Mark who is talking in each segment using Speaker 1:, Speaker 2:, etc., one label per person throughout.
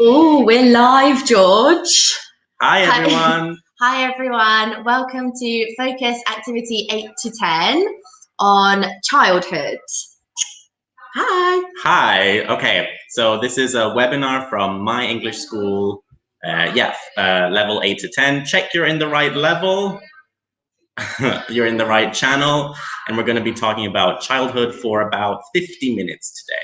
Speaker 1: Oh, we're live, George.
Speaker 2: Hi, everyone.
Speaker 1: Hi, everyone. Welcome to Focus Activity 8 to 10 on childhood. Hi.
Speaker 2: Hi. Okay, so this is a webinar from my English school. Level 8 to 10. Check you're in the right level. You're in the right channel. And we're going to be talking about childhood for about 50 minutes today.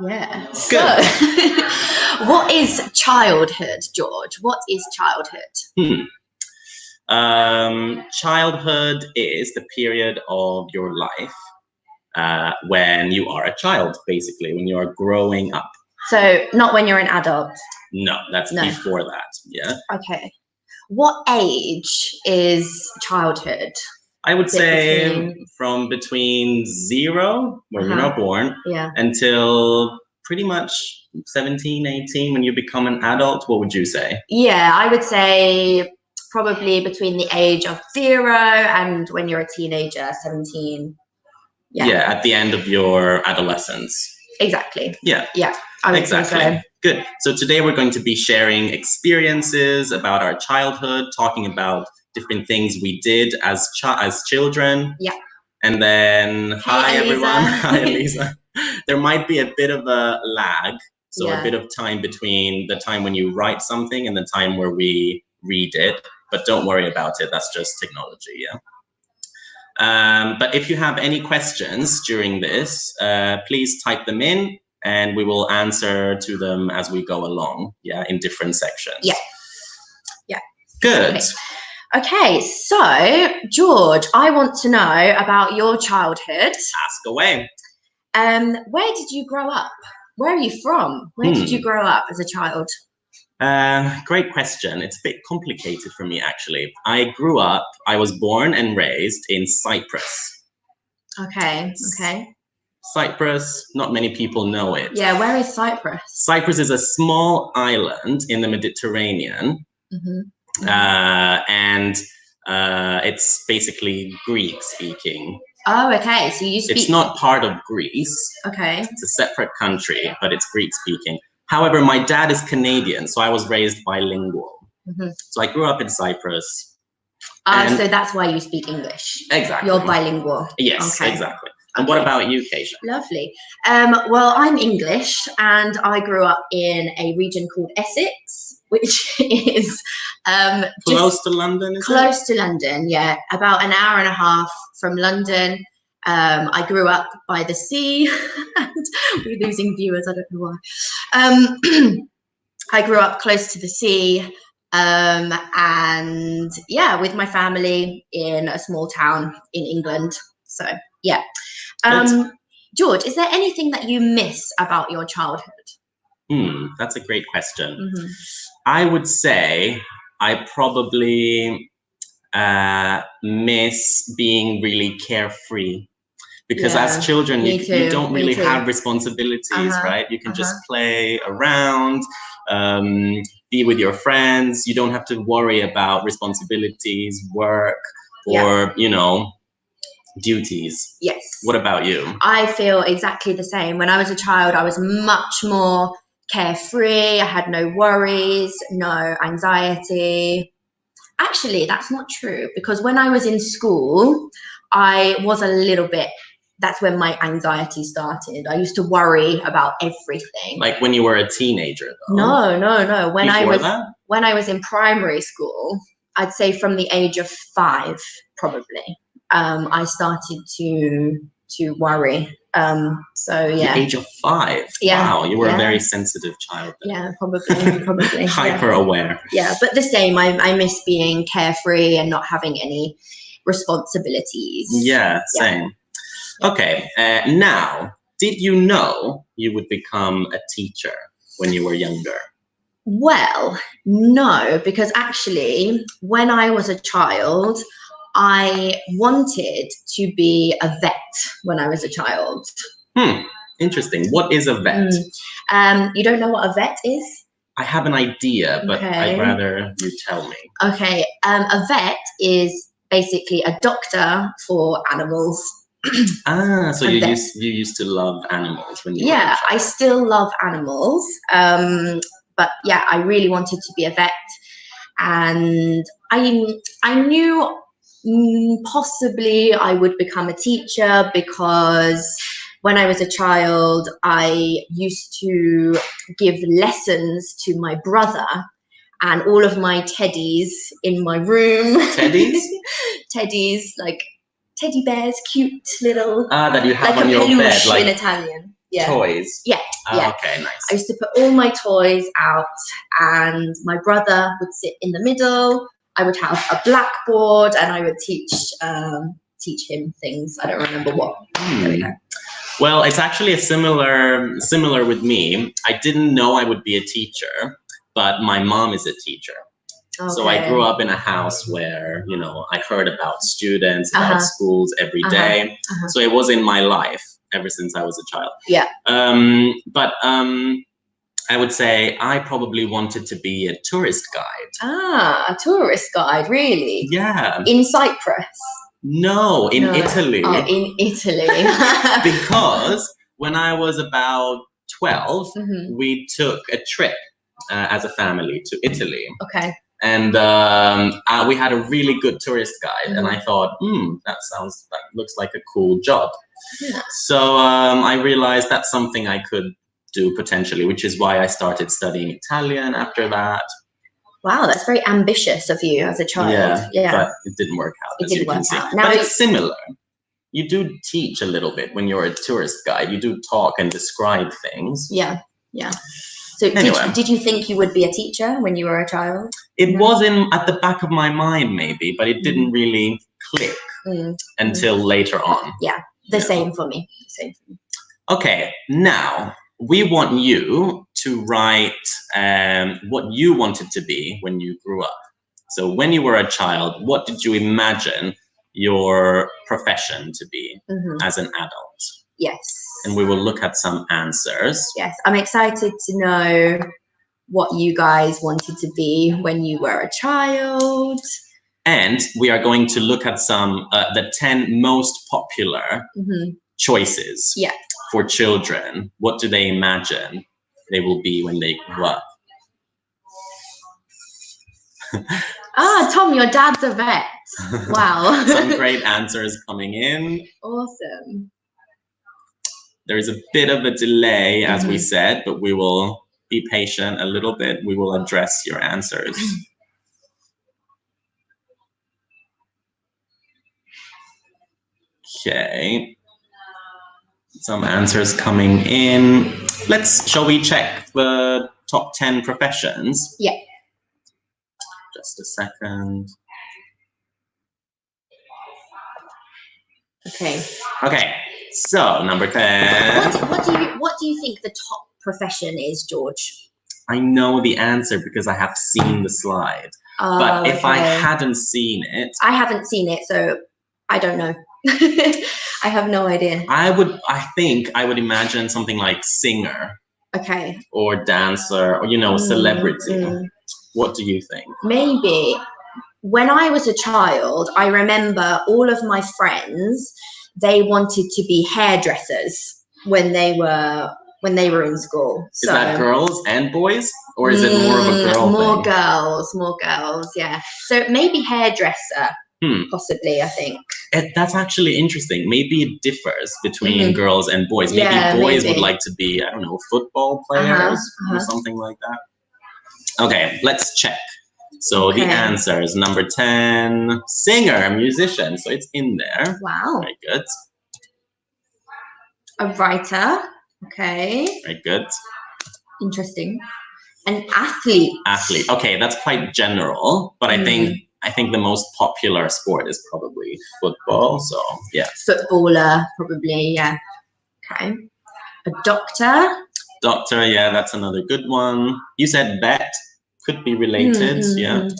Speaker 1: Yeah.
Speaker 2: Good.
Speaker 1: So, what is childhood, George? What is childhood?
Speaker 2: Childhood is the period of your life when you are a child, basically, when you are growing up.
Speaker 1: So, not when you're an adult?
Speaker 2: No, that's before that, yeah.
Speaker 1: Okay. What age is childhood?
Speaker 2: I would say from between 0, when you're not born, until pretty much 17, 18, when you become an adult. What would you say?
Speaker 1: Yeah, I would say probably between the age of 0 and when you're a teenager, 17.
Speaker 2: Yeah, at the end of your adolescence.
Speaker 1: Exactly.
Speaker 2: Yeah.
Speaker 1: Yeah, I would
Speaker 2: exactly.
Speaker 1: say so.
Speaker 2: Good. So today we're going to be sharing experiences about our childhood, talking about different things we did as children.
Speaker 1: Yeah.
Speaker 2: And then, hi
Speaker 1: Elisa.
Speaker 2: Everyone. Hi, Elisa. There might be a bit of a lag, so a bit of time between the time when you write something and the time where we read it. But don't worry about it. That's just technology, yeah? But if you have any questions during this, please type them in and we will answer to them as we go along, in different sections.
Speaker 1: Yeah.
Speaker 2: Good.
Speaker 1: Okay, so George, I want to know about your childhood.
Speaker 2: Ask away.
Speaker 1: Where did you grow up? Where are you from? Where did you grow up as a child?
Speaker 2: Great question. It's a bit complicated for me, actually. I was born and raised in Cyprus.
Speaker 1: Okay.
Speaker 2: Cyprus, not many people know it.
Speaker 1: Yeah, where is Cyprus?
Speaker 2: Cyprus is a small island in the Mediterranean. And it's basically Greek speaking.
Speaker 1: Oh, okay. So you speak...
Speaker 2: It's not part of Greece.
Speaker 1: Okay.
Speaker 2: It's a separate country, but it's Greek speaking. However, my dad is Canadian, so I was raised bilingual. So I grew up in Cyprus.
Speaker 1: So that's why you speak English.
Speaker 2: Exactly.
Speaker 1: You're bilingual.
Speaker 2: Yes, exactly. And what about you, Keisha?
Speaker 1: Lovely. Well, I'm English and I grew up in a region called Essex, which is
Speaker 2: close to London, is it?
Speaker 1: Close to London, yeah. About an hour and a half from London. I grew up by the sea. And we're losing viewers, I don't know why. I grew up close to the sea. And yeah, with my family in a small town in England. So yeah. George, is there anything that you miss about your childhood?
Speaker 2: That's a great question. I would say I probably miss being really carefree. Because as children, you don't really have responsibilities, right? You can just play around, be with your friends. You don't have to worry about responsibilities, work, or, duties.
Speaker 1: Yes.
Speaker 2: What about you?
Speaker 1: I feel exactly the same. When I was a child, I was much more carefree. I had no worries, no anxiety. Actually, that's not true, because when I was in school, I was a little bit... That's when my anxiety started. I used to worry about everything.
Speaker 2: Like when you were a teenager, though?
Speaker 1: No. When I was in primary school, I'd say from the age of 5, probably, I started to worry. So yeah.
Speaker 2: The age of 5?
Speaker 1: Yeah.
Speaker 2: Wow, you were a very sensitive child then.
Speaker 1: Yeah, probably.
Speaker 2: Hyper aware.
Speaker 1: Yeah, but the same. I miss being carefree and not having any responsibilities.
Speaker 2: Yeah, same. Okay, now, did you know you would become a teacher when you were younger?
Speaker 1: Well, no, because actually, when I was a child, I wanted to be a vet when I was a child.
Speaker 2: Interesting. What is a vet?
Speaker 1: You don't know what a vet is?
Speaker 2: I have an idea, but I'd rather you tell me.
Speaker 1: Okay, a vet is basically a doctor for animals.
Speaker 2: So you used to love animals when you were a child.
Speaker 1: I still love animals. But yeah, I really wanted to be a vet, and I knew possibly I would become a teacher, because when I was a child, I used to give lessons to my brother, and all of my teddies in my room.
Speaker 2: Teddies?
Speaker 1: Teddies, like teddy bears, cute little.
Speaker 2: That you have
Speaker 1: like
Speaker 2: on
Speaker 1: a
Speaker 2: your
Speaker 1: peluche
Speaker 2: bed, like
Speaker 1: in Italian. Yeah.
Speaker 2: Toys.
Speaker 1: Yeah. Yeah.
Speaker 2: Okay, nice.
Speaker 1: I used to put all my toys out, and my brother would sit in the middle. I would have a blackboard, and I would teach him things. I don't remember what. There we go.
Speaker 2: Well, it's actually similar with me. I didn't know I would be a teacher, but my mom is a teacher. Okay. So I grew up in a house where, I heard about students, about schools every day. So it was in my life ever since I was a child.
Speaker 1: Yeah.
Speaker 2: But I would say I probably wanted to be a tourist guide.
Speaker 1: A tourist guide, really?
Speaker 2: Yeah.
Speaker 1: In Cyprus?
Speaker 2: No, in Italy.
Speaker 1: Oh, in Italy.
Speaker 2: Because when I was about 12, we took a trip as a family to Italy.
Speaker 1: Okay.
Speaker 2: And we had a really good tourist guide, and I thought, that looks like a cool job.
Speaker 1: Yeah.
Speaker 2: So I realized that's something I could do potentially, which is why I started studying Italian after that.
Speaker 1: Wow, that's very ambitious of you as a child.
Speaker 2: Yeah. But it didn't work out.
Speaker 1: It didn't work out.
Speaker 2: But it's similar. You do teach a little bit when you're a tourist guide. You do talk and describe things.
Speaker 1: Yeah. So anyway. Did you think you would be a teacher when you were a child?
Speaker 2: It was at the back of my mind maybe, but it didn't really click until later on.
Speaker 1: Yeah, the same for me.
Speaker 2: Okay, now we want you to write what you wanted to be when you grew up. So when you were a child, what did you imagine your profession to be as an adult?
Speaker 1: Yes.
Speaker 2: And we will look at some answers.
Speaker 1: Yes, I'm excited to know what you guys wanted to be when you were a child.
Speaker 2: And we are going to look at some the 10 most popular choices for children. What do they imagine they will be when they grow up?
Speaker 1: Tom, your dad's a vet. Wow.
Speaker 2: Some great answers coming in.
Speaker 1: Awesome.
Speaker 2: There is a bit of a delay, as we said, but we will be patient a little bit. We will address your answers. Okay. Some answers coming in. Shall we check the top 10 professions?
Speaker 1: Yeah.
Speaker 2: Just a second. Okay. So number 10.
Speaker 1: What do you think the top profession is, George?
Speaker 2: I know the answer because I have seen the slide. But if I hadn't seen it,
Speaker 1: I haven't seen it, so I don't know. I have no idea.
Speaker 2: I think I would imagine something like singer.
Speaker 1: Okay.
Speaker 2: Or dancer, or celebrity. What do you think?
Speaker 1: Maybe. When I was a child, I remember all of my friends, they wanted to be hairdressers when they were in school.
Speaker 2: Is that girls and boys? Or is it more of a girl thing?
Speaker 1: More girls, yeah. So maybe hairdresser, possibly, I think.
Speaker 2: That's actually interesting. Maybe it differs between girls and boys. Maybe boys would like to be, I don't know, football players or something like that. Okay, let's check. So the answer is number 10, singer, musician. So it's in there.
Speaker 1: Wow.
Speaker 2: Very good.
Speaker 1: A writer. Okay.
Speaker 2: Very good.
Speaker 1: Interesting. An athlete.
Speaker 2: Athlete. Okay, that's quite general, but I think the most popular sport is probably football. So yeah.
Speaker 1: Footballer, probably. Yeah. Okay. A doctor.
Speaker 2: Doctor. Yeah, that's another good one. You said vet. Could be related. Yeah.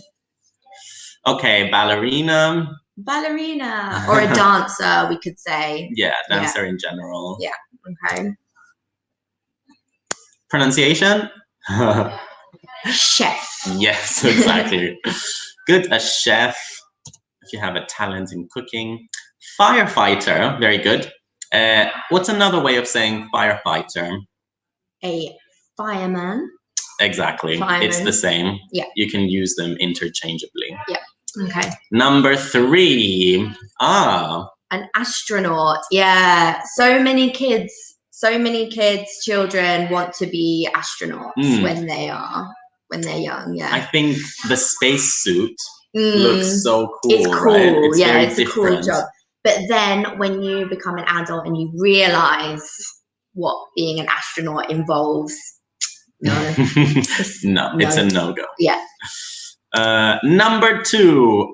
Speaker 2: Okay, ballerina.
Speaker 1: Ballerina or a dancer, we could say.
Speaker 2: Yeah, dancer in general.
Speaker 1: Yeah. Okay.
Speaker 2: Pronunciation?
Speaker 1: Chef.
Speaker 2: Yes, exactly. Good, a chef. If you have a talent in cooking. Firefighter, very good. What's another way of saying firefighter?
Speaker 1: A fireman.
Speaker 2: Exactly.
Speaker 1: Fireman.
Speaker 2: It's the same.
Speaker 1: Yeah.
Speaker 2: You can use them interchangeably.
Speaker 1: Yeah. Okay.
Speaker 2: Number 3.
Speaker 1: An astronaut. Yeah. So many kids, children want to be astronauts when they're young. Yeah.
Speaker 2: I think the spacesuit looks so cool.
Speaker 1: It's cool.
Speaker 2: Right? It's very
Speaker 1: it's
Speaker 2: different.
Speaker 1: A cool job. But then when you become an adult and you realize what being an astronaut involves, no.
Speaker 2: It's a no-go.
Speaker 1: Yeah.
Speaker 2: Number 2.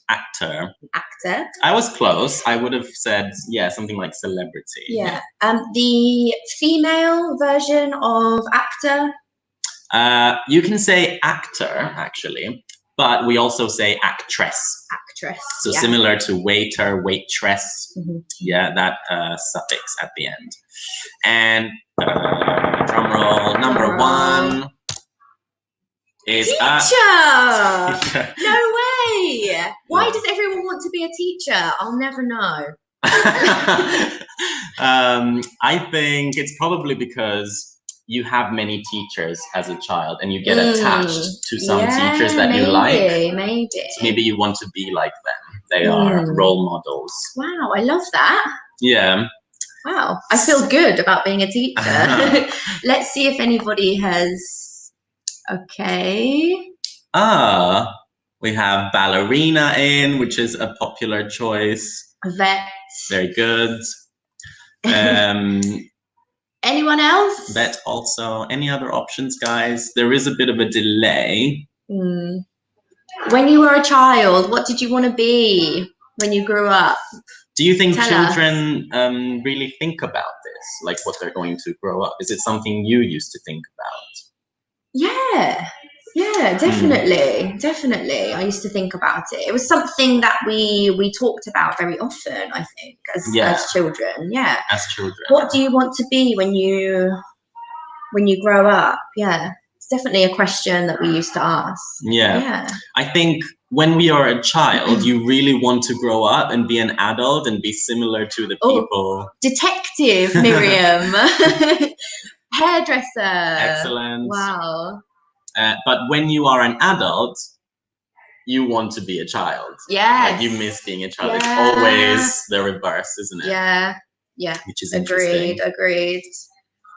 Speaker 2: Actor.
Speaker 1: Actor.
Speaker 2: I was close. I would have said, something like celebrity.
Speaker 1: Yeah. The female version of actor.
Speaker 2: You can say actor, actually, but we also say actress.
Speaker 1: Actress.
Speaker 2: So similar to waiter, waitress. Yeah, that suffix at the end. And drum roll, number 1 is
Speaker 1: teacher. No way. Why does everyone want to be a teacher? I'll never know.
Speaker 2: I think it's probably because you have many teachers as a child and you get attached to some teachers that you like.
Speaker 1: Maybe.
Speaker 2: So maybe you want to be like them. They are role models.
Speaker 1: Wow, I love that.
Speaker 2: Yeah.
Speaker 1: Wow, I feel good about being a teacher. Let's see if anybody has... Okay.
Speaker 2: We have ballerina in, which is a popular choice.
Speaker 1: Vet.
Speaker 2: Very good.
Speaker 1: Anyone else?
Speaker 2: Vet also. Any other options, guys? There is a bit of a delay.
Speaker 1: When you were a child, what did you want to be when you grew up?
Speaker 2: Do you think children really think about this? Like what they're going to grow up? Is it something you used to think about?
Speaker 1: Yeah, definitely. I used to think about it. It was something that we talked about very often, I think, as children. Yeah.
Speaker 2: As children.
Speaker 1: What do you want to be when you grow up? Yeah. It's definitely a question that we used to ask. Yeah.
Speaker 2: I think when we are a child, you really want to grow up and be an adult and be similar to the people.
Speaker 1: Detective, Miriam. Hairdresser.
Speaker 2: Excellent.
Speaker 1: Wow.
Speaker 2: But when you are an adult, you want to be a child.
Speaker 1: Yes.
Speaker 2: Like you miss being a child. It's always the reverse, isn't it?
Speaker 1: Yeah.
Speaker 2: Which is interesting.
Speaker 1: Agreed.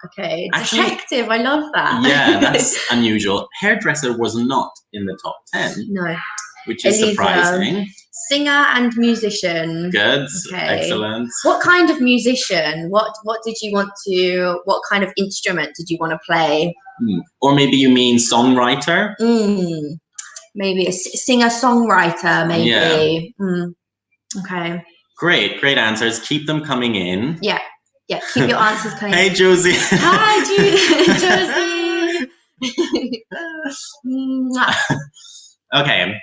Speaker 1: Okay.
Speaker 2: Actually,
Speaker 1: detective, I love that.
Speaker 2: Yeah, that's unusual. Hairdresser was not in the top 10.
Speaker 1: No.
Speaker 2: Which is surprising.
Speaker 1: Singer and musician.
Speaker 2: Good. Okay. Excellent.
Speaker 1: What kind of musician? What did you want to, what kind of instrument did you want to play?
Speaker 2: Or maybe you mean songwriter?
Speaker 1: Maybe a singer-songwriter, maybe. Yeah. Okay.
Speaker 2: Great answers. Keep them coming in.
Speaker 1: Yeah, keep your answers coming in.
Speaker 2: Hey, Josie.
Speaker 1: Hi, Josie.
Speaker 2: Okay,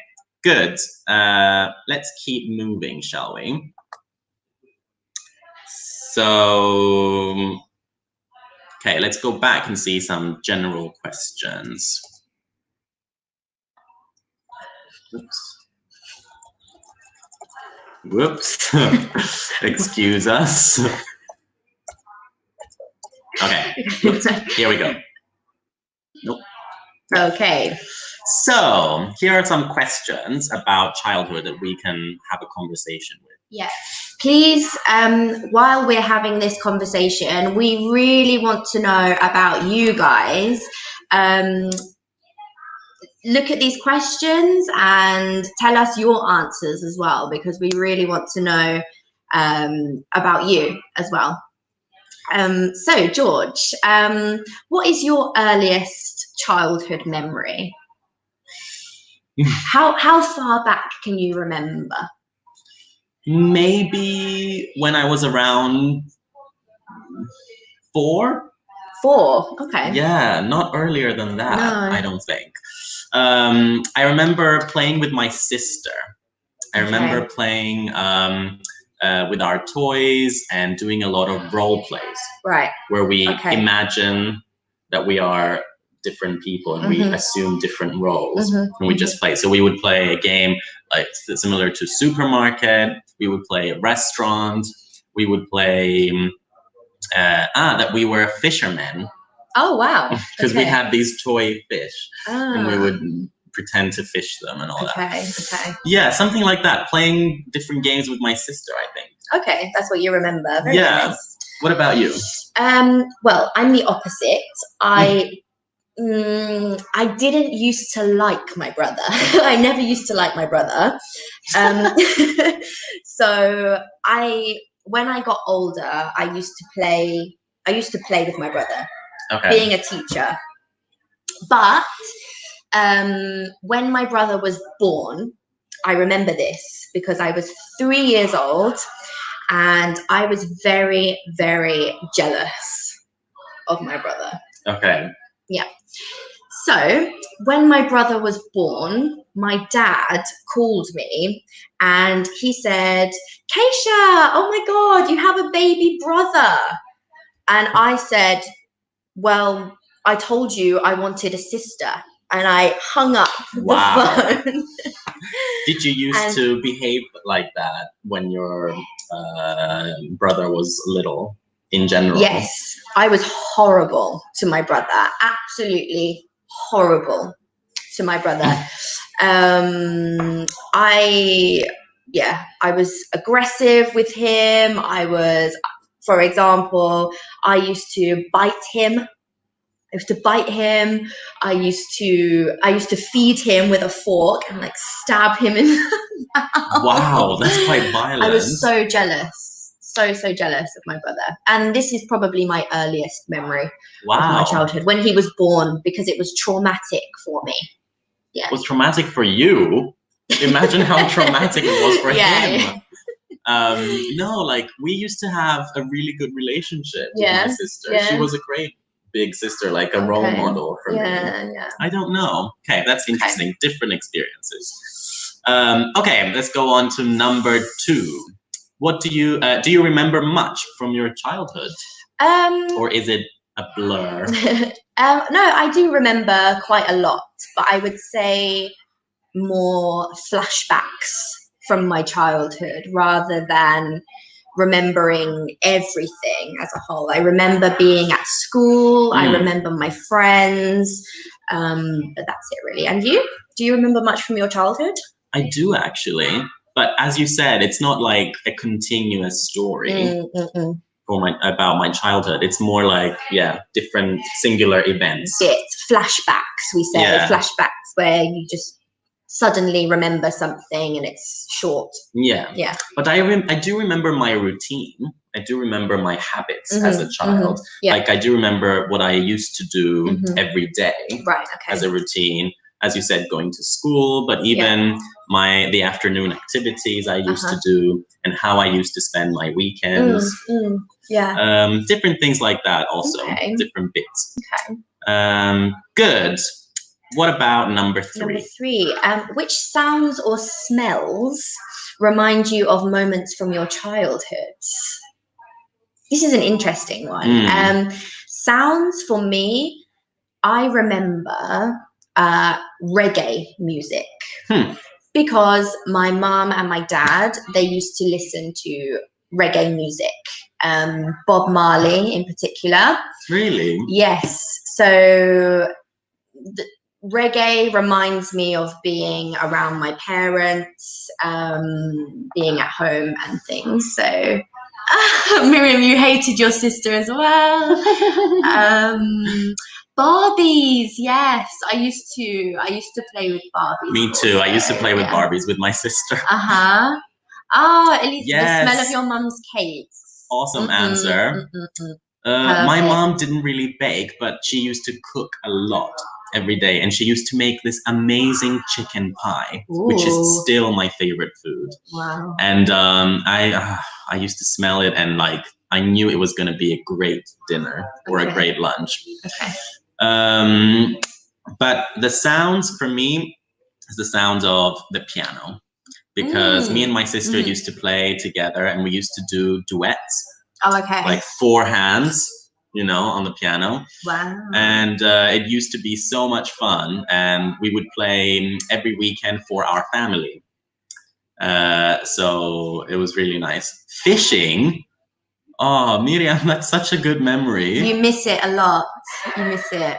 Speaker 2: good. Let's keep moving, shall we? So... Okay, let's go back and see some general questions. Whoops. Excuse us. Okay, here we go. Nope.
Speaker 1: Okay.
Speaker 2: So, here are some questions about childhood that we can have a conversation with.
Speaker 1: Yeah. Please, while we're having this conversation, we really want to know about you guys. Look at these questions and tell us your answers as well, because we really want to know about you as well. So, George, what is your earliest childhood memory? How far back can you remember?
Speaker 2: Maybe when I was around 4.
Speaker 1: 4, okay.
Speaker 2: Yeah, not earlier than that,
Speaker 1: No.
Speaker 2: I don't think. I remember playing with my sister. I remember playing with our toys and doing a lot of role plays.
Speaker 1: Right.
Speaker 2: Where we imagine that we are different people and we assume different roles and we just play. So we would play a game like similar to Supermarket, We would play restaurant. We would play that we were fishermen.
Speaker 1: Oh, wow.
Speaker 2: Because we had these toy fish and we would pretend to fish them and all that.
Speaker 1: Okay.
Speaker 2: Yeah, something like that. Playing different games with my sister, I think.
Speaker 1: Okay, that's what you remember. Very nice.
Speaker 2: What about you?
Speaker 1: Well, I'm the opposite. I didn't used to like my brother. I never used to like my brother. So when I got older, I used to play with my brother, being a teacher. But when my brother was born, I remember this because I was 3 years old and I was very, very jealous of my brother. Okay. Yeah. So when my brother was born, my dad called me and he said, Keisha, oh my God, you have a baby brother. And I said, well, I told you I wanted a sister. And I hung up the phone.
Speaker 2: Did you used to behave like that when your brother was little in general?
Speaker 1: Yes, I was horrible to my brother. Absolutely horrible to my brother. I was aggressive with him. For example, I used to bite him. I used to feed him with a fork and like stab him in the mouth.
Speaker 2: Wow, that's quite violent.
Speaker 1: I was so jealous. So jealous of my brother. And this is probably my earliest memory of my childhood, when he was born, because it was traumatic for me. Yeah.
Speaker 2: It was traumatic for you? Imagine how traumatic it was for him. No, like we used to have a really good relationship with my sister. She was a great big sister, like a role model for me. I don't know. Okay, that's interesting. Different experiences. Okay, let's go on to number 2. What do you remember much from your childhood? Or is it a blur?
Speaker 1: No, I do remember quite a lot, but I would say more flashbacks from my childhood rather than remembering everything as a whole. I remember being at school. I remember my friends, but that's it really. And you? Do you remember much from your childhood?
Speaker 2: I do actually, but as you said, it's not like a continuous story about my childhood. It's more like different singular events.
Speaker 1: Flashbacks, we say. Flashbacks where you just suddenly remember something and it's short. Yeah.
Speaker 2: But I do remember my routine. I do remember my habits as a child. Like I do remember what I used to do every day as a routine. As you said, going to school, but even the afternoon activities I used to do and how I used to spend my weekends. Different things like that also. Different bits. Good. What about number 3?
Speaker 1: Number 3. Which sounds or smells remind you of moments from your childhood? This is an interesting one. Sounds for me, I remember reggae music because my mum and my dad, they used to listen to reggae music. Bob Marley in particular.
Speaker 2: Really?
Speaker 1: Yes. So reggae reminds me of being around my parents, being at home and things. So, Miriam, you hated your sister as well. Barbies, yes. I used to play with Barbies.
Speaker 2: Me too. I used to play with Barbies with my sister.
Speaker 1: Oh, at least the smell of your mum's cakes.
Speaker 2: Awesome answer. My mom didn't really bake, but she used to cook a lot every day, and she used to make this amazing chicken pie, which is still my favorite food.
Speaker 1: Wow.
Speaker 2: And I used to smell it, and like I knew it was going to be a great dinner or a great lunch. But the sounds for me is the sound of the piano, because me and my sister used to play together, and we used to do duets. Like 4 hands, on the piano.
Speaker 1: Wow.
Speaker 2: And it used to be so much fun, and we would play every weekend for our family. So it was really nice. Fishing. Oh, Miriam, that's such a good memory.
Speaker 1: You miss it a lot. You miss it.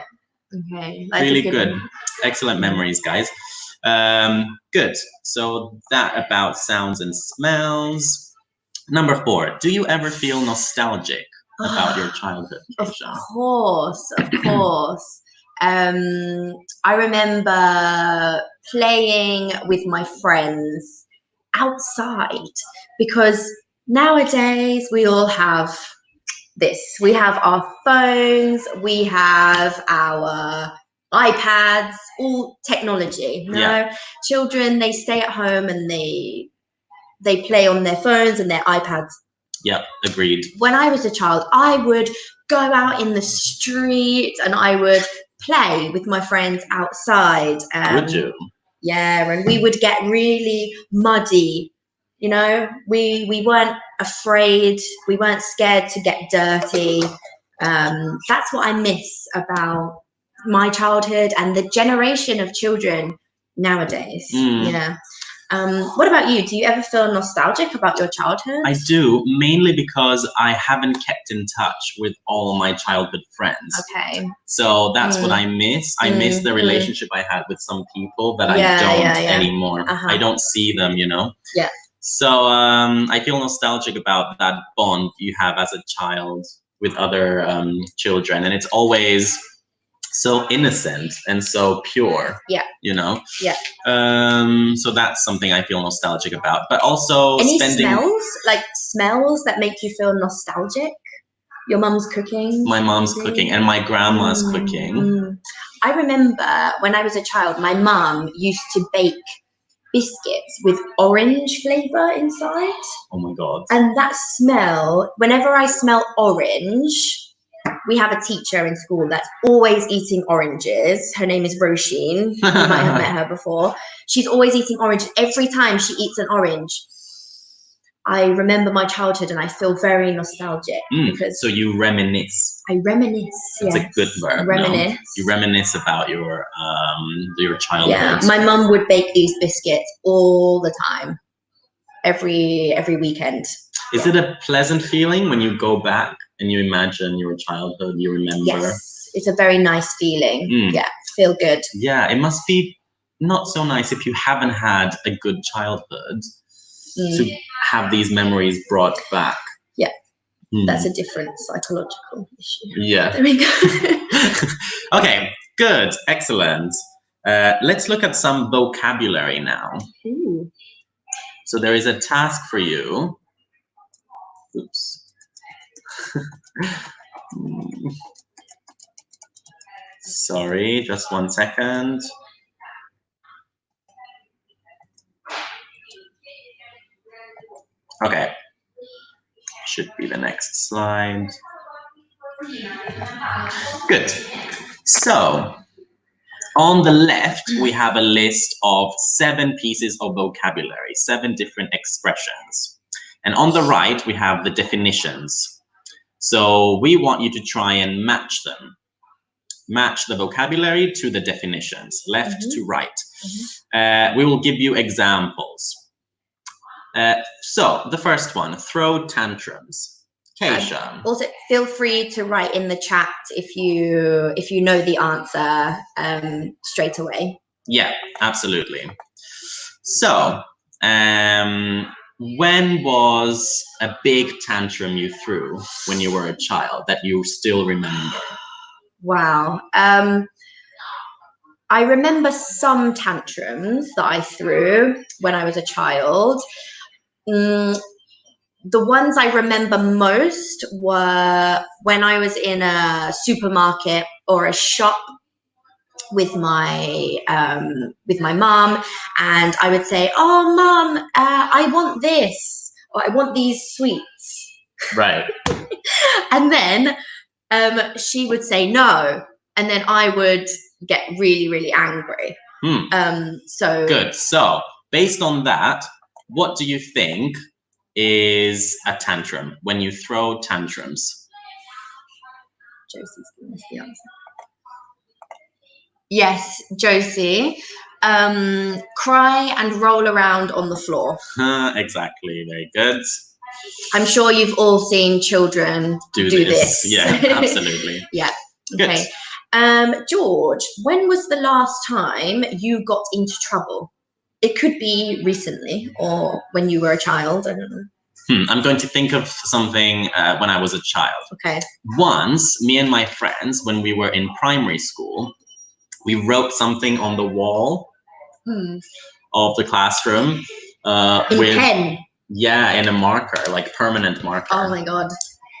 Speaker 1: Okay. That's
Speaker 2: really
Speaker 1: a
Speaker 2: good.
Speaker 1: one.
Speaker 2: Excellent memories, guys. Good. So that about sounds and smells. Number 4. Do you ever feel nostalgic about your childhood?
Speaker 1: Of course, of course. I remember playing with my friends outside because nowadays we all have this. We have our phones, we have our iPads, all technology. No,
Speaker 2: Yeah.
Speaker 1: children, they stay at home and they play on their phones and their iPads.
Speaker 2: Yep, agreed.
Speaker 1: When I was a child, I would go out in the street and I would play with my friends outside.
Speaker 2: Would you?
Speaker 1: Yeah, and we would get really muddy. You know, we weren't afraid. We weren't scared to get dirty. That's what I miss about my childhood and the generation of children nowadays. Yeah. What about you? Do you ever feel nostalgic about your childhood?
Speaker 2: I do, mainly because I haven't kept in touch with all my childhood friends.
Speaker 1: Okay.
Speaker 2: So that's what I miss. I miss the relationship I had with some people that I don't anymore. I don't see them, you know?
Speaker 1: Yeah.
Speaker 2: So I feel nostalgic about that bond you have as a child with other children. And it's always so innocent and so pure.
Speaker 1: Yeah.
Speaker 2: You know?
Speaker 1: Yeah.
Speaker 2: So that's something I feel nostalgic about. But also
Speaker 1: any smells that make you feel nostalgic? Your mum's cooking?
Speaker 2: My mom's cooking and my grandma's cooking.
Speaker 1: I remember when I was a child, my mum used to bake biscuits with orange flavor inside.
Speaker 2: Oh my God.
Speaker 1: And that smell, whenever I smell orange, we have a teacher in school that's always eating oranges. Her name is Roisin. You might have met her before. She's always eating oranges. Every time she eats an orange, I remember my childhood and I feel very nostalgic. Because
Speaker 2: so you reminisce.
Speaker 1: I reminisce.
Speaker 2: That's a good verb.
Speaker 1: Reminisce.
Speaker 2: No? You reminisce about your childhood.
Speaker 1: Yeah, my mum would bake these biscuits all the time, every weekend.
Speaker 2: Is it a pleasant feeling when you go back and you imagine your childhood, you remember?
Speaker 1: Yes, it's a very nice feeling. Yeah, feel good.
Speaker 2: Yeah, it must be not so nice if you haven't had a good childhood to have these memories brought back.
Speaker 1: Yeah, that's a different psychological issue.
Speaker 2: Yeah.
Speaker 1: There we go.
Speaker 2: Okay, good, excellent. Let's look at some vocabulary now.
Speaker 1: Ooh.
Speaker 2: So there is a task for you. Oops. Sorry, just 1 second. Okay, should be the next slide. Good. So, on the left, we have a list of 7 pieces of vocabulary, 7 different expressions. And on the right, we have the definitions. So we want you to try and match them. Match the vocabulary to the definitions, left to right. We will give you examples. So the first one, throw tantrums. Keisha.
Speaker 1: Also, feel free to write in the chat if you know the answer straight away.
Speaker 2: Yeah, absolutely. So, when was a big tantrum you threw when you were a child that you still remember?
Speaker 1: Wow. I remember some tantrums that I threw when I was a child. The ones I remember most were when I was in a supermarket or a shop with my mom, and I would say, "Oh, mom, I want this, or I want these sweets."
Speaker 2: Right.
Speaker 1: And then she would say no, and then I would get really, really angry. So
Speaker 2: good. So based on that, what do you think is a tantrum when you throw tantrums?
Speaker 1: Josie's giving us the answer. Yes, Josie. Cry and roll around on the floor.
Speaker 2: Exactly. Very good.
Speaker 1: I'm sure you've all seen children do this.
Speaker 2: Yeah, absolutely.
Speaker 1: Yeah. Okay. George, when was the last time you got into trouble? It could be recently or when you were a child. I don't know.
Speaker 2: I'm going to think of something when I was a child.
Speaker 1: Okay.
Speaker 2: Once, me and my friends, when we were in primary school, we wrote something on the wall of the classroom.
Speaker 1: With pen?
Speaker 2: Yeah, in a marker, like permanent marker.
Speaker 1: Oh my God.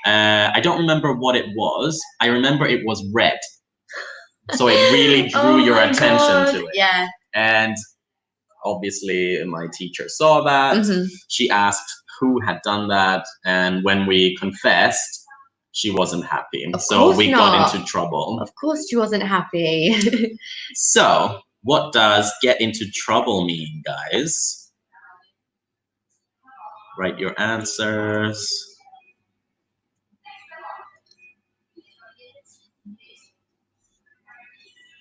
Speaker 2: I don't remember what it was. I remember it was red. So it really drew your attention to it.
Speaker 1: Yeah.
Speaker 2: And obviously my teacher saw that. She asked who had done that. And when we confessed, she wasn't happy. So we got into trouble.
Speaker 1: Of course she wasn't happy.
Speaker 2: So what does get into trouble mean, guys? Write your answers.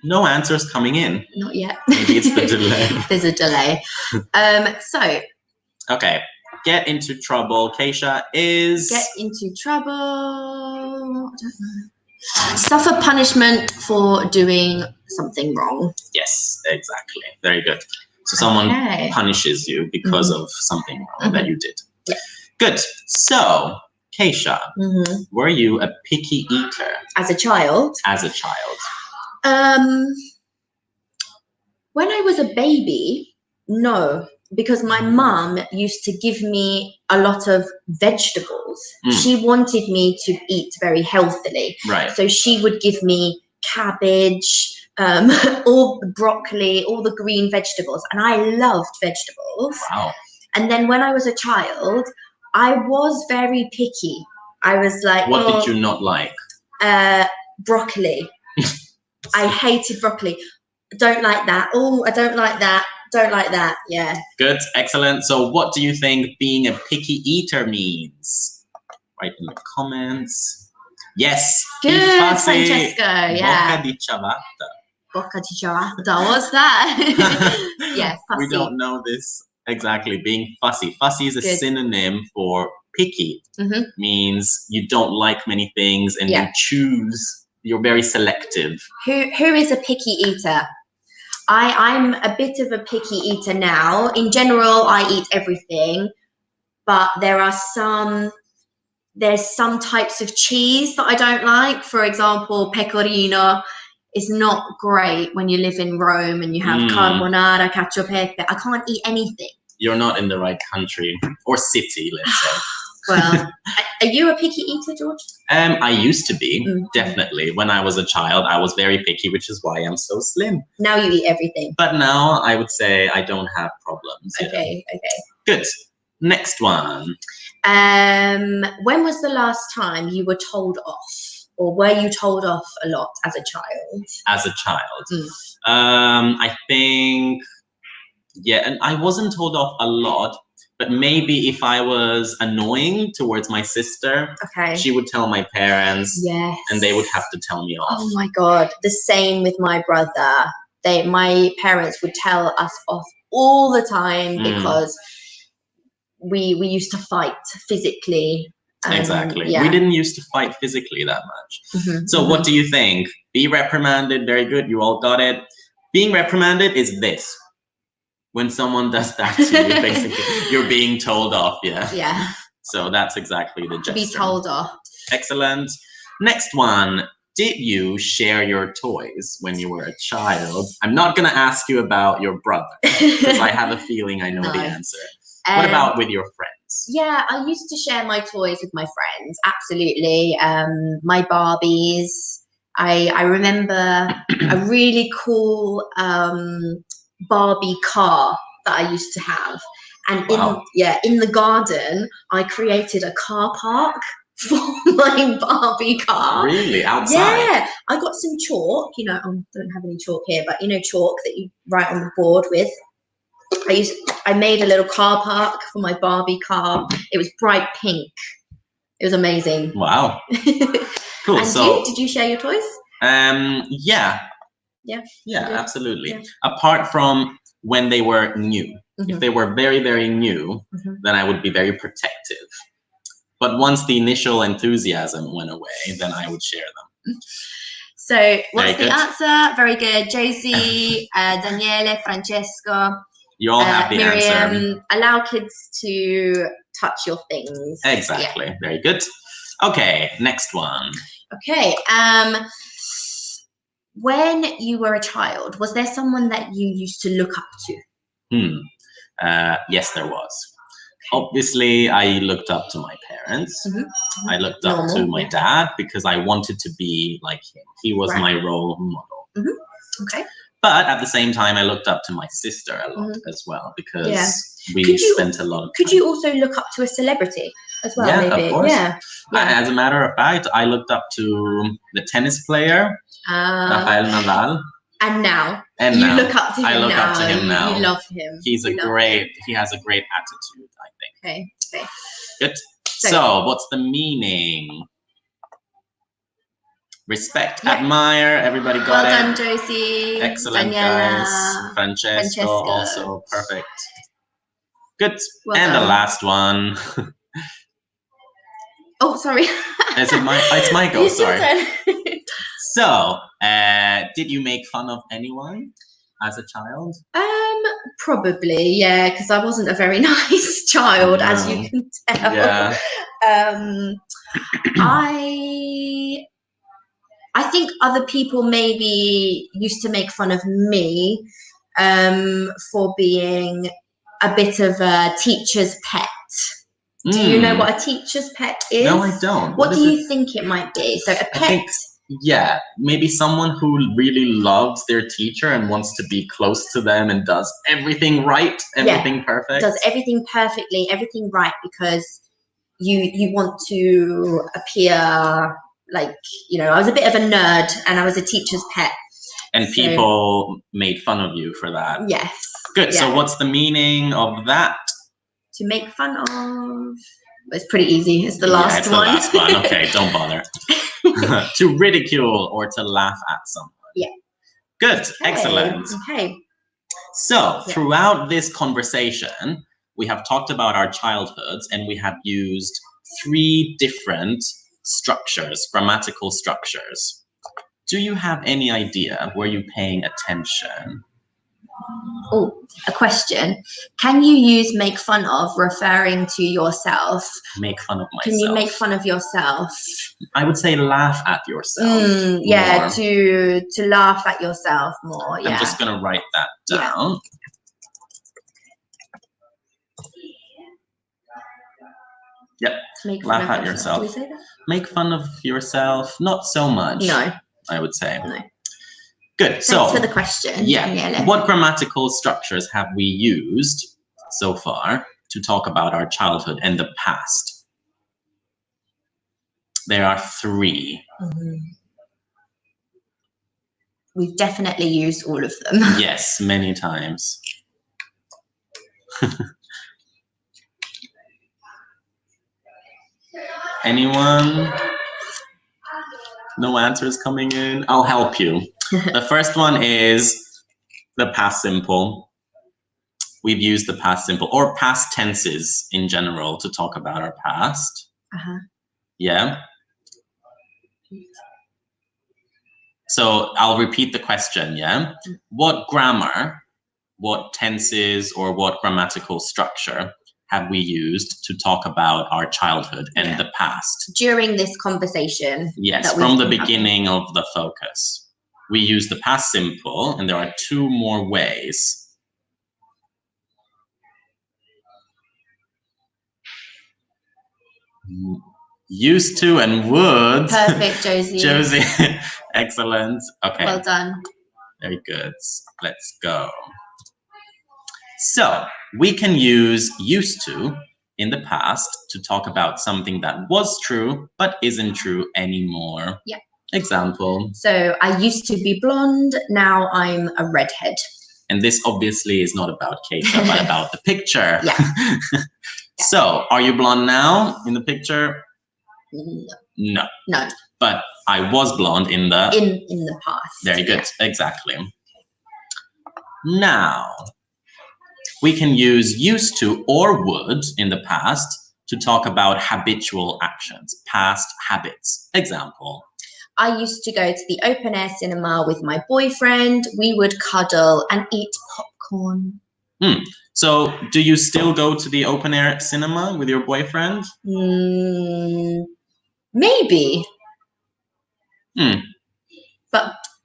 Speaker 2: No answers coming in.
Speaker 1: Not yet.
Speaker 2: Maybe it's the delay.
Speaker 1: There's a delay.
Speaker 2: Okay. Get into trouble, Keisha, is...
Speaker 1: Get into trouble. I don't know. Suffer punishment for doing something wrong.
Speaker 2: Yes, exactly. Very good. So someone punishes you because of something wrong that you did.
Speaker 1: Yeah.
Speaker 2: Good. So, Keisha, were you a picky eater?
Speaker 1: As a child?
Speaker 2: As a child.
Speaker 1: When I was a baby, no, because my mum used to give me a lot of vegetables. She wanted me to eat very healthily.
Speaker 2: Right.
Speaker 1: So she would give me cabbage, all the broccoli, all the green vegetables, and I loved vegetables.
Speaker 2: Wow.
Speaker 1: And then when I was a child, I was very picky. I was like,
Speaker 2: what did you not like?
Speaker 1: Broccoli. I hated broccoli. Don't like that. Oh, I don't like that. Don't like that. Yeah. Good.
Speaker 2: Excellent. So what do you think being a picky eater means? Write in the comments. Yes.
Speaker 1: Good, Francesco. Yeah.
Speaker 2: Bocca di ciabatta.
Speaker 1: Bocca di ciabatta. What's that? Yeah, fussy.
Speaker 2: We don't know this exactly. Being fussy. Fussy is a synonym for picky. Means you don't like many things and you choose. You're very selective.
Speaker 1: Who is a picky eater? I'm a bit of a picky eater now. In general, I eat everything, but there's some types of cheese that I don't like. For example, pecorino is not great when you live in Rome and you have carbonara, cacio e pepe. I can't eat anything.
Speaker 2: You're not in the right country or city, let's say.
Speaker 1: Well, are you a picky eater, George?
Speaker 2: I used to be, definitely. When I was a child, I was very picky, which is why I'm so slim.
Speaker 1: Now you eat everything.
Speaker 2: But now I would say I don't have problems.
Speaker 1: Okay.
Speaker 2: Good. Next one.
Speaker 1: When was the last time you were told off? Or were you told off a lot as a child?
Speaker 2: As a child. I think, and I wasn't told off a lot. But maybe if I was annoying towards my sister, she would tell my parents, and they would have to tell me off.
Speaker 1: Oh my God, the same with my brother. My parents would tell us off all the time because we used to fight physically.
Speaker 2: Exactly. We didn't used to fight physically that much. So what do you think? Be reprimanded, very good, you all got it. Being reprimanded is this. When someone does that to you, basically, you're being told off, Yeah. So that's exactly the gesture.
Speaker 1: Be told off.
Speaker 2: Excellent. Next one. Did you share your toys when you were a child? I'm not going to ask you about your brother, because I have a feeling I know the answer. What about with your friends?
Speaker 1: Yeah, I used to share my toys with my friends, absolutely. My Barbies. I remember a really cool... Barbie car that I used to have, and in the garden I created a car park for my Barbie car.
Speaker 2: Really? Outside?
Speaker 1: Yeah, I got some chalk, I don't have any chalk here, but chalk that you write on the board with. I made a little car park for my Barbie car. It was bright pink. It was amazing.
Speaker 2: Wow. Cool.
Speaker 1: And did you share your toys?
Speaker 2: Yeah.
Speaker 1: Yeah.
Speaker 2: Yeah, absolutely.
Speaker 1: Yeah.
Speaker 2: Apart from when they were new. If they were very, very new, then I would be very protective. But once the initial enthusiasm went away, then I would share them.
Speaker 1: So what's the answer? Very good. Josie, Daniele, Francesco.
Speaker 2: You all have the
Speaker 1: Miriam,
Speaker 2: answer.
Speaker 1: Allow kids to touch your things.
Speaker 2: Exactly. Yeah. Very good. Okay, next one.
Speaker 1: Okay. When you were a child, was there someone that you used to look up to?
Speaker 2: Yes, there was. Obviously, I looked up to my parents. I looked up to my dad because I wanted to be like him. He was my role model.
Speaker 1: Okay.
Speaker 2: But at the same time, I looked up to my sister a lot as well because we spent a lot of time.
Speaker 1: Could you also look up to a celebrity as well?
Speaker 2: Yeah,
Speaker 1: maybe?
Speaker 2: Of course.
Speaker 1: Yeah.
Speaker 2: As a matter of fact, I looked up to the tennis player, Rafael Nadal.
Speaker 1: And now you look up to him.
Speaker 2: I look up to him now.
Speaker 1: You love him.
Speaker 2: He has a great attitude, I think.
Speaker 1: Okay.
Speaker 2: Good. So what's the meaning? Respect, admire, everybody got it.
Speaker 1: Well done, Josie.
Speaker 2: Excellent,
Speaker 1: Daniela,
Speaker 2: guys. Francesco, also perfect. Good. Well and done. The last one.
Speaker 1: Oh, sorry.
Speaker 2: It's my go, sorry. So, did you make fun of anyone as a child?
Speaker 1: Probably, yeah, because I wasn't a very nice child, as you can tell.
Speaker 2: Yeah.
Speaker 1: I think other people maybe used to make fun of me for being a bit of a teacher's pet. Do you know what a teacher's pet is?
Speaker 2: No, I don't.
Speaker 1: What do you think it might be? So a pet...
Speaker 2: maybe someone who really loves their teacher and wants to be close to them and does everything right, everything perfect.
Speaker 1: Does everything perfectly, everything right, because you want to appear like, I was a bit of a nerd and I was a teacher's pet.
Speaker 2: And people made fun of you for that.
Speaker 1: Yes.
Speaker 2: Good. Yeah. So what's the meaning of that?
Speaker 1: To make fun of... It's pretty easy. It's the last one.
Speaker 2: It's the last one. Okay, don't bother. To ridicule or to laugh at someone.
Speaker 1: Yeah.
Speaker 2: Good. Okay. Excellent.
Speaker 1: Okay.
Speaker 2: So throughout this conversation, we have talked about our childhoods and we have used 3 different structures, grammatical structures. Do you have any idea? Were you paying attention?
Speaker 1: Oh, a question. Can you use make fun of referring to yourself?
Speaker 2: Make fun of myself.
Speaker 1: Can you make fun of yourself?
Speaker 2: I would say laugh at yourself.
Speaker 1: Yeah, to laugh at yourself more. Yeah.
Speaker 2: I'm just going to write that down. Yeah. Laugh at yourself.
Speaker 1: Do we say that?
Speaker 2: Make fun of yourself. Not so much.
Speaker 1: No.
Speaker 2: I would say.
Speaker 1: No.
Speaker 2: Good.
Speaker 1: Thanks for the question.
Speaker 2: Yeah. What grammatical structures have we used so far to talk about our childhood and the past? There are 3.
Speaker 1: We've definitely used all of them.
Speaker 2: Yes, many times. Anyone? No answers coming in? I'll help you. The first one is the past simple. We've used the past simple or past tenses in general to talk about our past. Yeah. So I'll repeat the question, yeah? What grammar, what tenses, or what grammatical structure have we used to talk about our childhood and the past?
Speaker 1: During this conversation.
Speaker 2: Yes, from the beginning of the focus. We use the past simple, and there are 2 more ways. Used to and would.
Speaker 1: Perfect, Josie.
Speaker 2: Josie, excellent. Okay.
Speaker 1: Well done.
Speaker 2: Very good. Let's go. So we can use used to in the past to talk about something that was true but isn't true anymore.
Speaker 1: Yeah.
Speaker 2: Example.
Speaker 1: So I used to be blonde, now I'm a redhead.
Speaker 2: And this obviously is not about Keisha, but about the picture.
Speaker 1: Yeah.
Speaker 2: So, are you blonde now in the picture?
Speaker 1: No.
Speaker 2: No. But I was blonde in
Speaker 1: the past.
Speaker 2: Very good. Exactly. Now, we can use used to or would in the past to talk about habitual actions, past habits. Example.
Speaker 1: I used to go to the open air cinema with my boyfriend. We would cuddle and eat popcorn.
Speaker 2: So, do you still go to the open air cinema with your boyfriend?
Speaker 1: Maybe.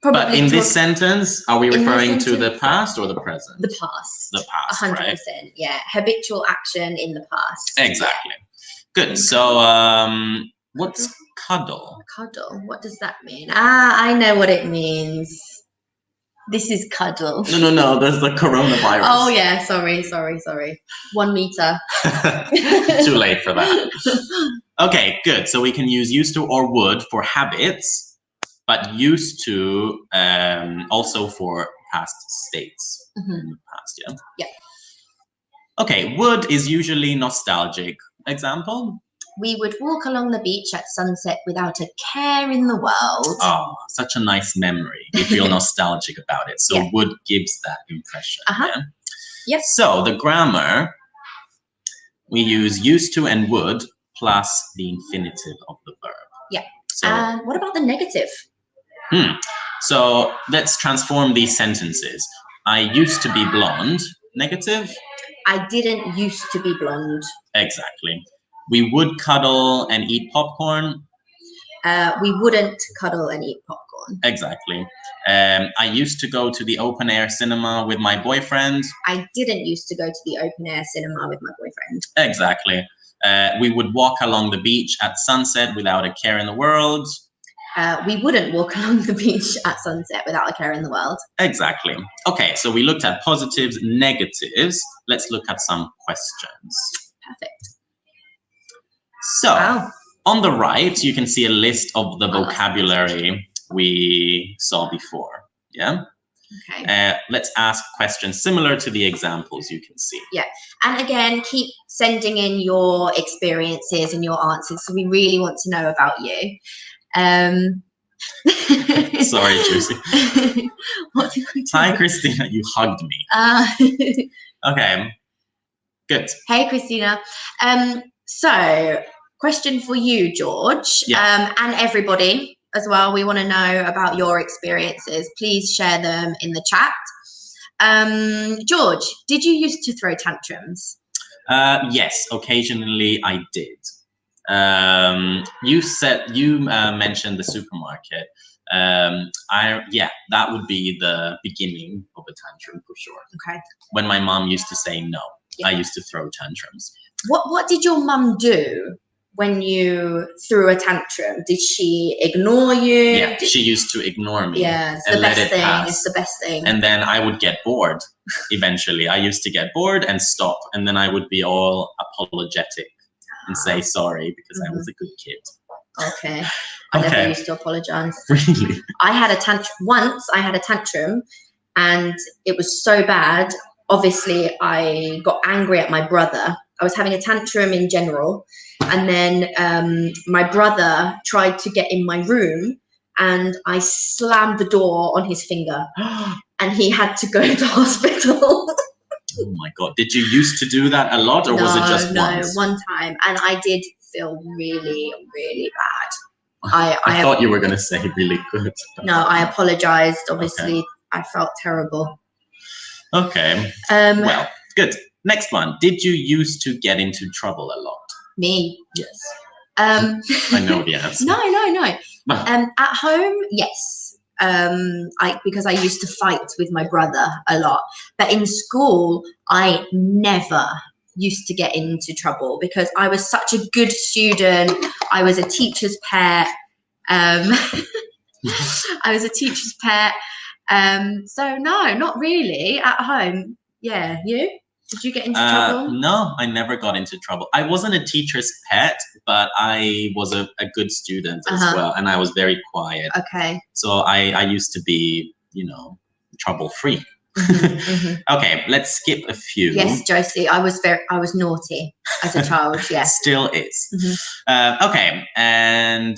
Speaker 2: But in this sentence, are we referring to the past or the present?
Speaker 1: The past.
Speaker 2: The past,
Speaker 1: 100%,
Speaker 2: right?
Speaker 1: Yeah. Habitual action in the past.
Speaker 2: Exactly. Yeah. Good. So, what's cuddle?
Speaker 1: Cuddle. What does that mean? I know what it means. This is cuddle.
Speaker 2: No. There's the coronavirus.
Speaker 1: Oh, yeah. Sorry. 1 meter.
Speaker 2: Too late for that. Okay, good. So we can use used to or would for habits, but used to also for past states. In the past, yeah?
Speaker 1: Yeah.
Speaker 2: Okay, would is usually nostalgic. Example?
Speaker 1: We would walk along the beach at sunset without a care in the world.
Speaker 2: Oh, such a nice memory. You feel nostalgic about it. So would gives that impression. Yeah?
Speaker 1: Yep.
Speaker 2: So the grammar, we use used to and would plus the infinitive of the verb.
Speaker 1: Yeah.
Speaker 2: So,
Speaker 1: what about the negative?
Speaker 2: So let's transform these sentences. I used to be blonde. Negative?
Speaker 1: I didn't used to be blonde.
Speaker 2: Exactly. We would cuddle and eat popcorn.
Speaker 1: We wouldn't cuddle and eat popcorn.
Speaker 2: Exactly. I used to go to the open air cinema with my boyfriend.
Speaker 1: I didn't used to go to the open air cinema with my boyfriend.
Speaker 2: Exactly. We would walk along the beach at sunset without a care in the world.
Speaker 1: We wouldn't walk along the beach at sunset without a care in the world.
Speaker 2: Exactly. Okay, so we looked at positives, negatives. Let's look at some questions.
Speaker 1: Perfect.
Speaker 2: So, on the right, you can see a list of the vocabulary we saw before. Yeah?
Speaker 1: Okay.
Speaker 2: Let's ask questions similar to the examples you can see.
Speaker 1: Yeah. And again, keep sending in your experiences and your answers. So we really want to know about you.
Speaker 2: Sorry, Juicy.
Speaker 1: What did I do?
Speaker 2: Hi, Christina. You hugged me. Okay. Good.
Speaker 1: Hey, Christina. So, question for you, George, and everybody as well. We want to know about your experiences. Please share them in the chat. George, did you used to throw tantrums?
Speaker 2: Yes, occasionally I did. You mentioned the supermarket. That would be the beginning of a tantrum for sure.
Speaker 1: Okay.
Speaker 2: When my mom used to say no, I used to throw tantrums.
Speaker 1: What did your mum do when you threw a tantrum? Did she ignore you?
Speaker 2: Yeah, she used to ignore me.
Speaker 1: Yeah, it's the best thing. It's the best thing.
Speaker 2: And then I would get bored eventually. I used to get bored and stop. And then I would be all apologetic and say sorry because I was a good kid.
Speaker 1: Okay. I never used to apologize.
Speaker 2: Really?
Speaker 1: I had a tantrum. Once I had a tantrum and it was so bad. Obviously, I got angry at my brother. I was having a tantrum in general. And then my brother tried to get in my room and I slammed the door on his finger and he had to go to hospital.
Speaker 2: Oh my God. Did you used to do that a lot or was it just once?
Speaker 1: No, one time. And I did feel really, really bad.
Speaker 2: I thought you were going to say really good.
Speaker 1: No, I apologized. Obviously, okay. I felt terrible.
Speaker 2: Okay. Well, good. Next one. Did you used to get into trouble a lot?
Speaker 1: Me?
Speaker 2: Yes. I know the answer.
Speaker 1: No. At home, yes. Because I used to fight with my brother a lot. But in school, I never used to get into trouble because I was such a good student. I was a teacher's pet. I was a teacher's pet. So no, not really. At home, yeah. You? Did you get into trouble?
Speaker 2: No, I never got into trouble. I wasn't a teacher's pet, but I was a good student as well, and I was very quiet.
Speaker 1: Okay.
Speaker 2: So I used to be, trouble-free. Okay, let's skip a few.
Speaker 1: Yes, Josie, I was naughty as a child. Yes,
Speaker 2: still is. Okay, and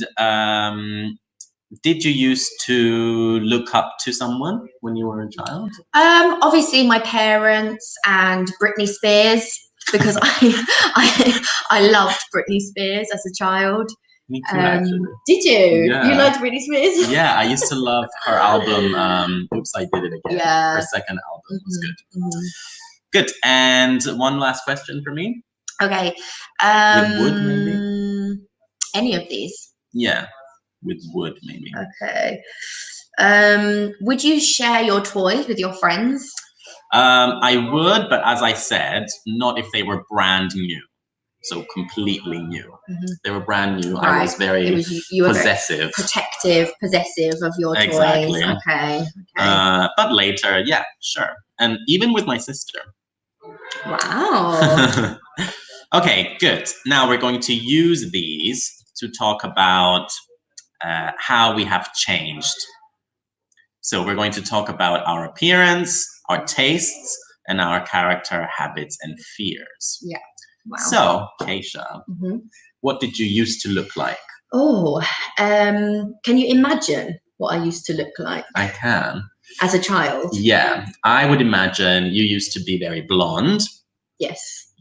Speaker 2: did you used to look up to someone when you were a child?
Speaker 1: Obviously my parents and Britney Spears, because I loved Britney Spears as a child.
Speaker 2: Me too, actually.
Speaker 1: Did you?
Speaker 2: Yeah.
Speaker 1: You liked Britney Spears?
Speaker 2: Yeah, I used to love her album. Oops, I Did It Again.
Speaker 1: Yeah.
Speaker 2: Her second album was good. Good. And one last question for me.
Speaker 1: Okay.
Speaker 2: With wood, maybe?
Speaker 1: Any of these?
Speaker 2: Yeah, with wood, maybe.
Speaker 1: Okay. Would you share your toys with your friends?
Speaker 2: I would, but as I said, not if they were brand new. So completely new. They were brand new. Right. I was very you were possessive.
Speaker 1: Very possessive of your
Speaker 2: exactly.
Speaker 1: toys. Okay.
Speaker 2: But later, yeah, sure. And even with my sister.
Speaker 1: Wow.
Speaker 2: Okay, good. Now we're going to use these to talk about how we have changed. So we're going to talk about our appearance, our tastes, and our character, habits, and fears.
Speaker 1: Yeah. Wow.
Speaker 2: So, Keisha, what did you used to look like?
Speaker 1: Oh, can you imagine what I used to look like?
Speaker 2: I can.
Speaker 1: As a child?
Speaker 2: Yeah, I would imagine you used to be very blonde.
Speaker 1: Yes.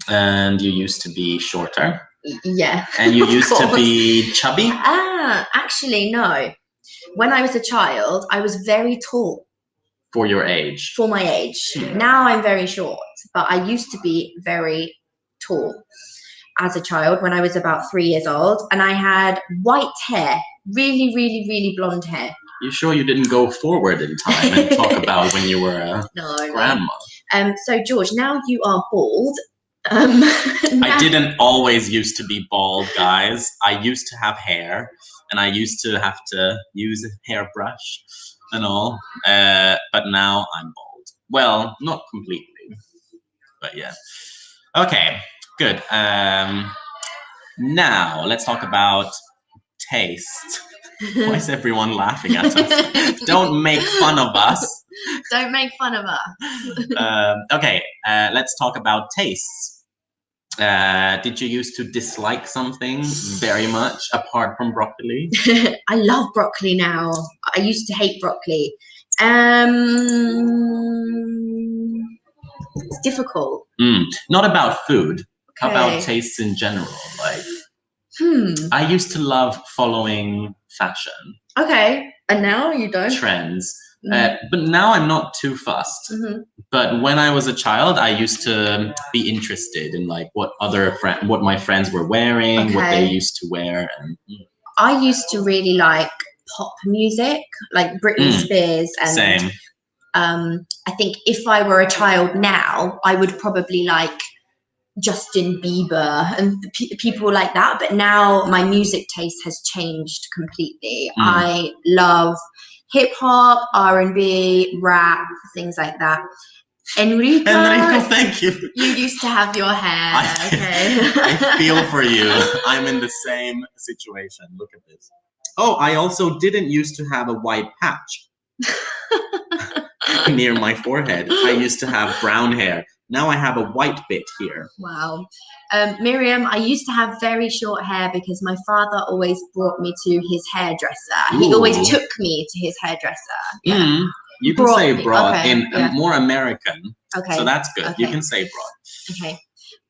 Speaker 2: And you used to be shorter.
Speaker 1: Yeah.
Speaker 2: And you used to be chubby?
Speaker 1: Actually, no. When I was a child, I was very tall.
Speaker 2: For your age?
Speaker 1: For my age. Now I'm very short, but I used to be very tall as a child when I was about 3 years old, and I had white hair, really, really, really blonde hair.
Speaker 2: You sure you didn't go forward in time and talk about when you were a grandma?
Speaker 1: So George, now you are bald.
Speaker 2: I didn't always used to be bald, guys. I used to have hair, and I used to have to use a hairbrush and all, but now I'm bald. Well, not completely, but yeah. Okay, good. Now let's talk about taste. Why is everyone laughing at us? Don't make fun of us.
Speaker 1: Don't make fun of us.
Speaker 2: Okay, let's talk about tastes. Did you used to dislike something very much apart from broccoli?
Speaker 1: I love broccoli now. I used to hate broccoli. It's difficult.
Speaker 2: Not about food. Okay. How about tastes in general? Like, I used to love following fashion.
Speaker 1: Okay, and now you don't?
Speaker 2: Trends. But now I'm not too fussed. But when I was a child, I used to be interested in like what my friends were wearing, what they used to wear, and
Speaker 1: I used to really like pop music, like Britney Spears, and
Speaker 2: same.
Speaker 1: I think if I were a child now, I would probably like Justin Bieber and people like that. But now my music taste has changed completely. I love hip hop, R&B, rap, things like that. Enrico,
Speaker 2: thank you.
Speaker 1: You used to have your hair.
Speaker 2: I feel for you. I'm in the same situation. Look at this. Oh, I also didn't used to have a white patch near my forehead. I used to have brown hair. Now I have a white bit here.
Speaker 1: Wow. Miriam, I used to have very short hair because my father always brought me to his hairdresser. Ooh. He always took me to his hairdresser. Yeah.
Speaker 2: You can say brought in more American. Okay. So that's good. Okay. You can say brought.
Speaker 1: Okay.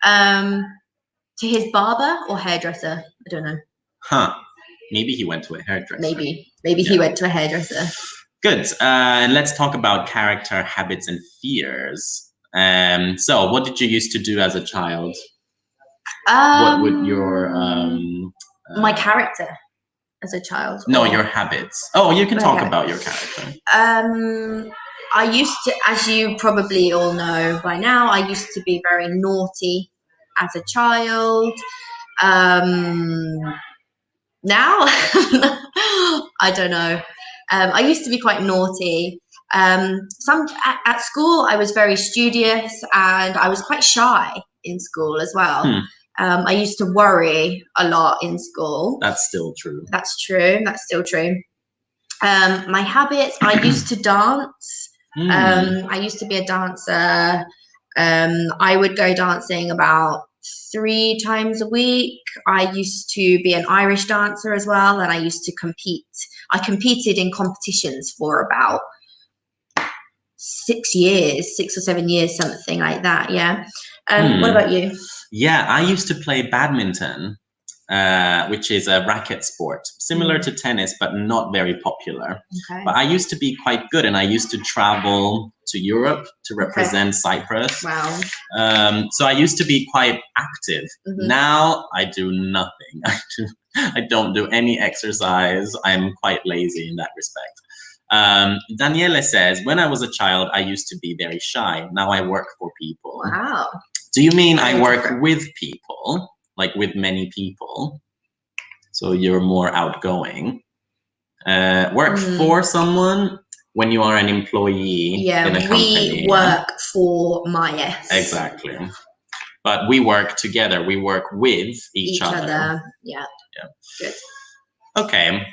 Speaker 1: To his barber or hairdresser? I don't know.
Speaker 2: Huh. Maybe he went to a hairdresser.
Speaker 1: Maybe he went to a hairdresser.
Speaker 2: Good. And let's talk about character, habits, and fears. So what did you used to do as a child? What would your
Speaker 1: my character as a child?
Speaker 2: No, your habits. Oh, you can talk about your character.
Speaker 1: I used to, as you probably all know by now, I used to be very naughty as a child. Now, I don't know. I used to be quite naughty. At school, I was very studious and I was quite shy in school as well. I used to worry a lot in school.
Speaker 2: That's still true.
Speaker 1: That's true. That's still true. My habits, I used to dance I used to be a dancer. I would go dancing about 3 times a week. I used to be an Irish dancer as well, and I used to compete. I competed in competitions for about 6 years, 6 or 7 years, something like that. Yeah. What about you?
Speaker 2: Yeah, I used to play badminton, which is a racket sport, similar to tennis, but not very popular.
Speaker 1: Okay.
Speaker 2: But I used to be quite good, and I used to travel to Europe to represent Cyprus.
Speaker 1: Wow.
Speaker 2: So I used to be quite active. Now I do nothing. I don't do any exercise. I'm quite lazy in that respect. Daniele says, when I was a child, I used to be very shy. Now I work for people.
Speaker 1: Wow.
Speaker 2: Do you mean I work with people, like with many people? So you're more outgoing. Work for someone when you are an employee in a company.
Speaker 1: We work for Maya.
Speaker 2: Exactly. But we work together. We work with each other.
Speaker 1: Yeah. Good.
Speaker 2: Okay.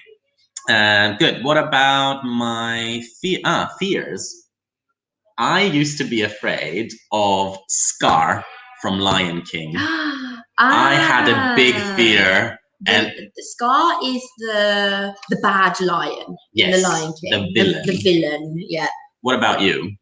Speaker 2: Good. What about my fears? I used to be afraid of Scar from Lion King. I had a big fear.
Speaker 1: And the Scar is the bad lion in the Lion King.
Speaker 2: The villain.
Speaker 1: The villain, yeah.
Speaker 2: What about you?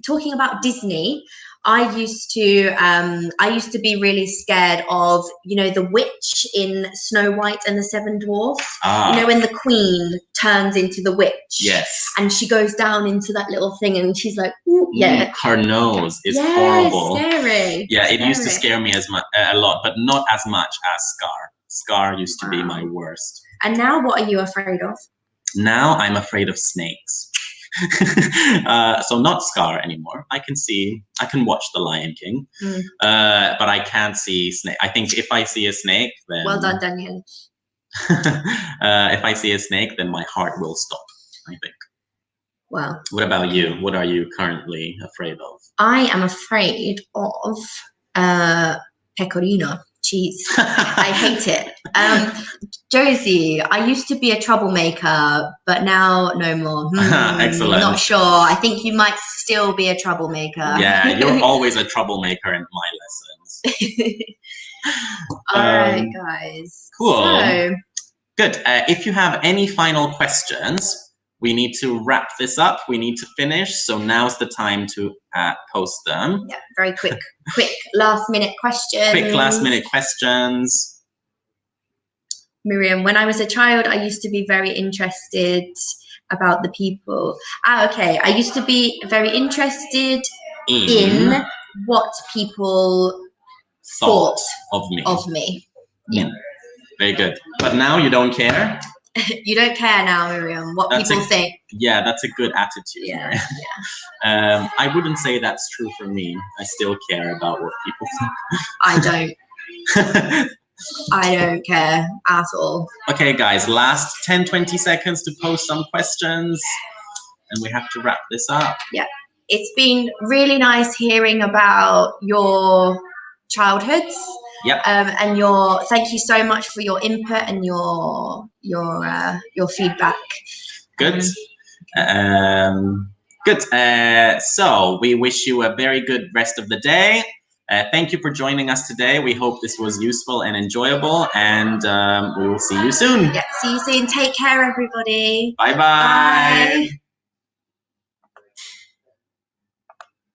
Speaker 1: Talking about Disney, I used to be really scared of, the witch in Snow White and the Seven Dwarfs. When the queen turns into the witch.
Speaker 2: Yes.
Speaker 1: And she goes down into that little thing and she's like, ooh, yeah.
Speaker 2: Her nose is horrible.
Speaker 1: Scary.
Speaker 2: Yeah,
Speaker 1: scary.
Speaker 2: It used to scare me a lot, but not as much as Scar. Scar used to be my worst.
Speaker 1: And now what are you afraid of?
Speaker 2: Now I'm afraid of snakes. So not Scar anymore. I can watch The Lion King, but I can't see snake. I think if I see a snake, then
Speaker 1: well done, Daniel.
Speaker 2: If I see a snake, then my heart will stop, I think.
Speaker 1: Well,
Speaker 2: what about you? What are you currently afraid of?
Speaker 1: I am afraid of pecorino cheese. I hate it. Josie, I used to be a troublemaker, but now no more.
Speaker 2: Excellent.
Speaker 1: Not sure. I think you might still be a troublemaker.
Speaker 2: Yeah, you're always a troublemaker in my lessons.
Speaker 1: All right, guys.
Speaker 2: Cool.
Speaker 1: So,
Speaker 2: good. If you have any final questions, we need to wrap this up. We need to finish. So now's the time to post them.
Speaker 1: Yeah, very quick last minute questions.
Speaker 2: Quick last minute questions.
Speaker 1: Miriam, when I was a child, I used to be very interested about the people. Okay. I used to be very interested in what people thought of me. Yeah.
Speaker 2: Very good. But now you don't care?
Speaker 1: You don't care now, Miriam, what people think.
Speaker 2: Yeah, that's a good attitude.
Speaker 1: Yeah.
Speaker 2: I wouldn't say that's true for me. I still care about what people think.
Speaker 1: I don't. I don't care at all.
Speaker 2: Okay, guys, last 10-20 seconds to post some questions, and we have to wrap this up.
Speaker 1: Yeah, it's been really nice hearing about your childhoods.
Speaker 2: Yep.
Speaker 1: And thank you so much for your input and your feedback.
Speaker 2: Good. Good. So we wish you a very good rest of the day. Thank you for joining us today. We hope this was useful and enjoyable, and we will see you soon.
Speaker 1: Yeah, see you soon. Take care, everybody.
Speaker 2: Bye-bye.
Speaker 1: Bye.